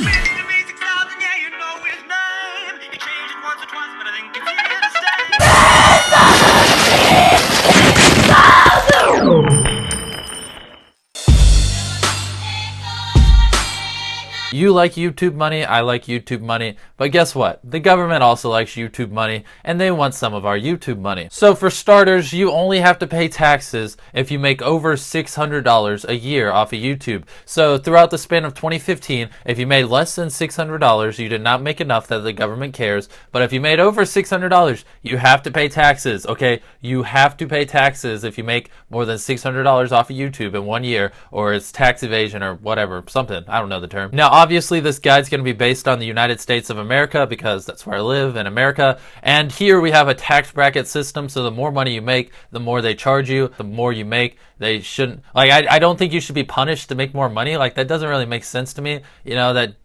Mr.Beast excels, and yeah, you know his name. He changed it once or twice, but I think it's here to stay. You like YouTube money, I like YouTube money, but guess what? The government also likes YouTube money, and they want some of our YouTube money. So for starters, you only have to pay taxes if you make over $600 a year off of YouTube. So throughout the span of 2015, if you made less than $600, you did not make enough that the government cares, but if you made over $600, you have to pay taxes, okay? You have to pay taxes if you make more than $600 off of YouTube in 1 year, or it's tax evasion or whatever, something, I don't know the term. Now, obviously, this guide's going to be based on the United States of America because that's where I live in America. And here we have a tax bracket system. So the more money you make, the more they charge you. The more you make, they shouldn't. Like, I don't think you should be punished to make more money. Like, that doesn't really make sense to me. You know, that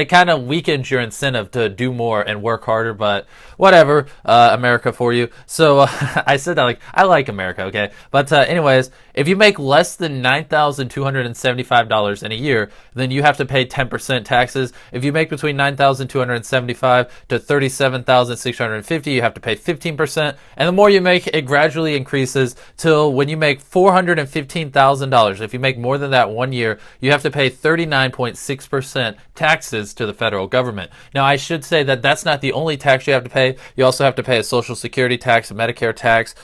kind of weakens your incentive to do more and work harder, but whatever, America for you. So I said that like I like America, okay? But anyways, if you make less than $9,275 in a year, then you have to pay 10% taxes. If you make between $9,275 to $37,650, you have to pay 15%. And the more you make, it gradually increases till when you make $415,000. If you make more than that 1 year, you have to pay 39.6% taxes to the federal government. Now, I should say that that's not the only tax you have to pay. You also have to pay a Social Security tax, a Medicare tax.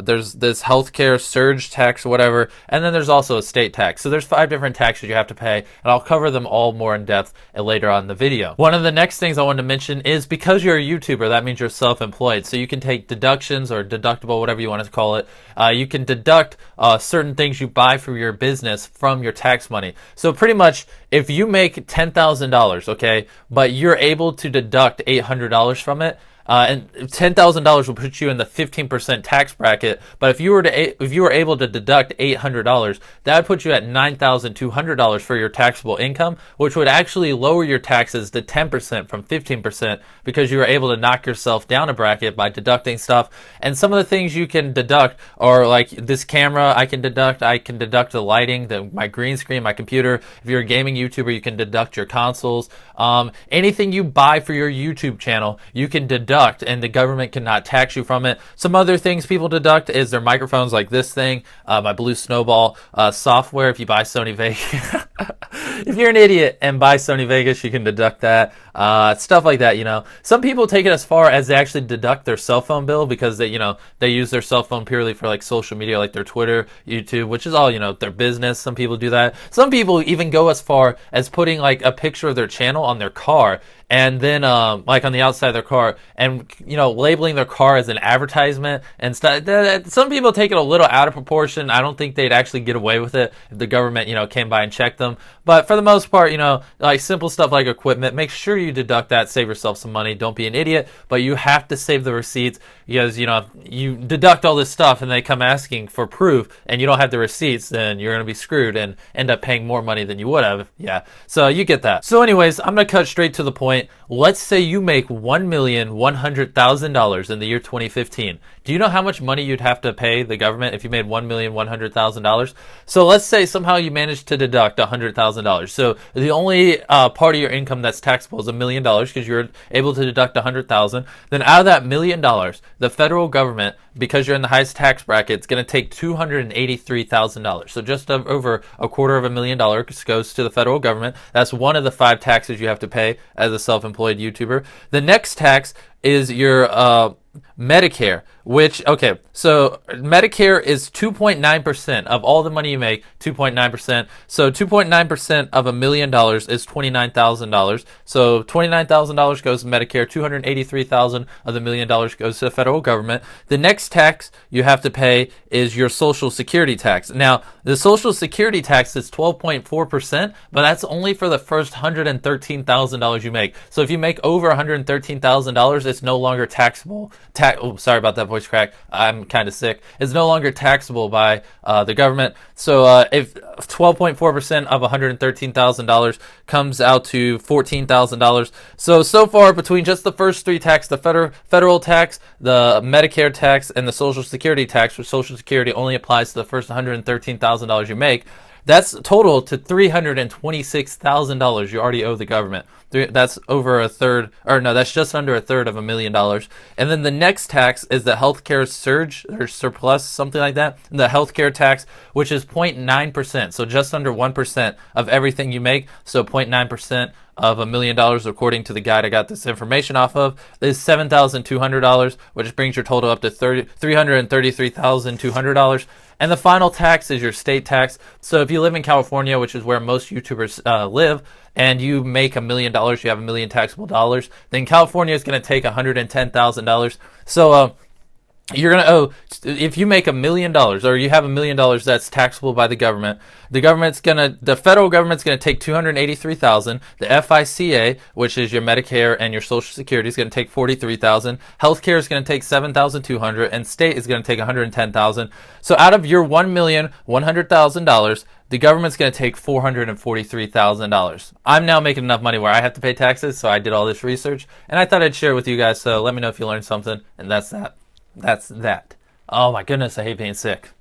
There's this healthcare surge tax, whatever, and then there's also a state tax. So there's 5 different taxes you have to pay, and I'll cover them all more in depth later on in the video. One of the next things I wanted to mention is because you're a YouTuber, that means you're self-employed. So you can take deductions or deductible, whatever you want to call it. You can deduct certain things you buy for your business from your tax money. So pretty much, if you make $10,000, okay, but you're able to deduct $800 from it, and $10,000 will put you in the 15% tax bracket. But if you were able to deduct $800, that would put you at $9,200 for your taxable income, which would actually lower your taxes to 10% from 15% because you were able to knock yourself down a bracket by deducting stuff. And some of the things you can deduct are like this camera. I can deduct the lighting, my green screen, my computer. If you're a gaming YouTuber, you can deduct your consoles. Anything you buy for your YouTube channel, you can deduct, and the government cannot tax you from it. Some other things people deduct is their microphones, like this thing, my Blue Snowball, software. If you buy Sony Vegas, if you're an idiot and buy Sony Vegas, you can deduct that. Stuff like that, you know. Some people take it as far as they actually deduct their cell phone bill because they use their cell phone purely for like social media, like their Twitter, YouTube, which is all, their business. Some people do that. Some people even go as far as putting like a picture of their channel on their car, and then like on the outside of their car, and labeling their car as an advertisement and stuff. Some people take it a little out of proportion. I don't think they'd actually get away with it if the government came by and checked them. But for the most part, like simple stuff like equipment, make sure you deduct that, save yourself some money. Don't be an idiot, but you have to save the receipts because if you deduct all this stuff and they come asking for proof and you don't have the receipts, then you're going to be screwed and end up paying more money than you would have. Yeah, so you get that. So anyways, I'm going to cut straight to the point. Let's say you make $1,100,000 in the year 2015. Do you know how much money you'd have to pay the government if you made $1,100,000? So let's say somehow you managed to deduct $100,000. So the only part of your income that's taxable is $1 million because you're able to deduct $100,000. Then out of that $1 million, the federal government, because you're in the highest tax bracket, it's going to take $283,000. So just over $250,000 goes to the federal government. That's one of the 5 taxes you have to pay as a self-employed YouTuber. The next tax is your Medicare, which, okay, so Medicare is 2.9% of all the money you make, 2.9%. So 2.9% of $1 million is $29,000. So $29,000 goes to Medicare, $283,000 of the $1 million goes to the federal government. The next tax you have to pay is your Social Security tax. Now, the Social Security tax is 12.4%, but that's only for the first $113,000 you make. So if you make over $113,000, it's no longer taxable. Oh, sorry about that voice crack. I'm kind of sick. It's no longer taxable by the government. So if 12.4% of $113,000 comes out to $14,000. So far between just the first 3 taxes, the federal tax, the Medicare tax, and the Social Security tax, which Social Security only applies to the first $113,000 you make, That's total to $326,000 you already owe the government. That's over a third, or no, that's just under a third of $1 million. And then the next tax is the healthcare surge or surplus, something like that. The healthcare tax, which is 0.9%, so just under 1% of everything you make. So 0.9% of $1 million, according to the guide I got this information off of, is $7,200, which brings your total up to $333,200. And the final tax is your state tax. So if you live in California, which is where most YouTubers live, and you make $1 million, you have $1 million taxable dollars, then California is going to take $110,000. So you're going to owe, if you make $1 million or you have $1 million that's taxable by the federal government's going to take $283,000. The FICA, which is your Medicare and your Social Security, is going to take $43,000. Healthcare is going to take $7,200, and state is going to take $110,000. So out of your $1,100,000, the government's going to take $443,000. I'm now making enough money where I have to pay taxes, so I did all this research, and I thought I'd share it with you guys. So let me know if you learned something, and that's that. That's that. Oh my goodness, I hate being sick.